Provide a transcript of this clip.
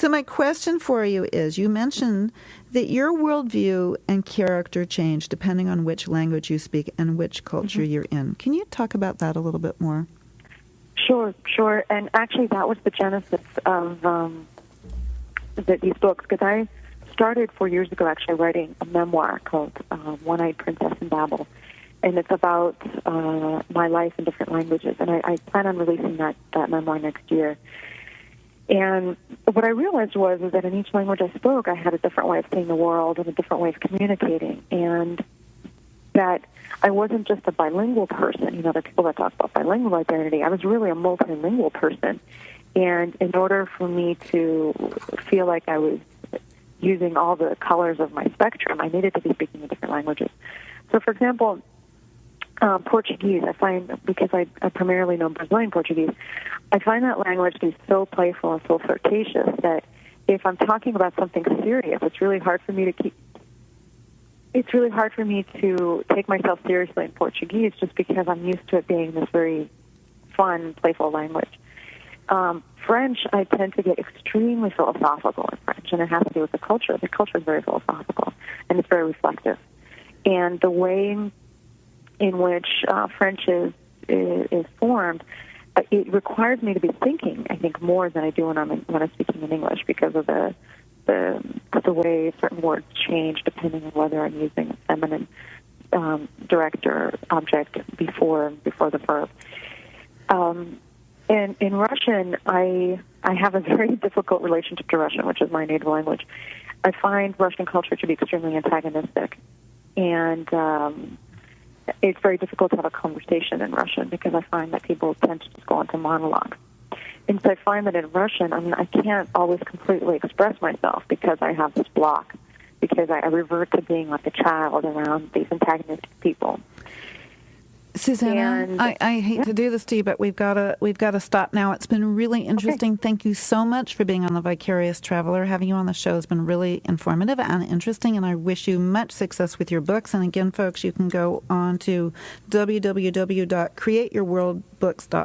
So my question for you is, you mentioned that your worldview and character change depending on which language you speak and which culture you're in. Can you talk about that a little bit more? Sure. And actually, that was the genesis of these books, because I started 4 years ago actually writing a memoir called One-Eyed Princess in Babel. And it's about my life in different languages. And I plan on releasing that memoir next year. And what I realized was that in each language I spoke, I had a different way of seeing the world and a different way of communicating. And that I wasn't just a bilingual person. You know, there are people that talk about bilingual identity. I was really a multilingual person. And in order for me to feel like I was using all the colors of my spectrum, I needed to be speaking in different languages. So, for example, Portuguese, I find, because I primarily know Brazilian Portuguese, I find that language to be so playful and so flirtatious that if I'm talking about something serious, it's really hard for me to take myself seriously in Portuguese, just because I'm used to it being this very fun, playful language. French, I tend to get extremely philosophical in French, and it has to do with the culture. The culture is very philosophical, and it's very reflective. And the way in which French is formed, it requires me to be thinking, I think, more than I do when I'm speaking in English, because of the way certain words change depending on whether I'm using a feminine direct or object before the verb. And in Russian, I have a very difficult relationship to Russian, which is my native language. I find Russian culture to be extremely antagonistic, and it's very difficult to have a conversation in Russian because I find that people tend to just go into monologues. And so I find that in Russian, I can't always completely express myself because I have this block, because I revert to being like a child around these antagonistic people. Susanna, I hate to do this to you, but we've got to stop now. It's been really interesting. Okay. Thank you so much for being on the Vicarious Traveler. Having you on the show has been really informative and interesting, and I wish you much success with your books. And again, folks, you can go on to www.createyourworldbooks.com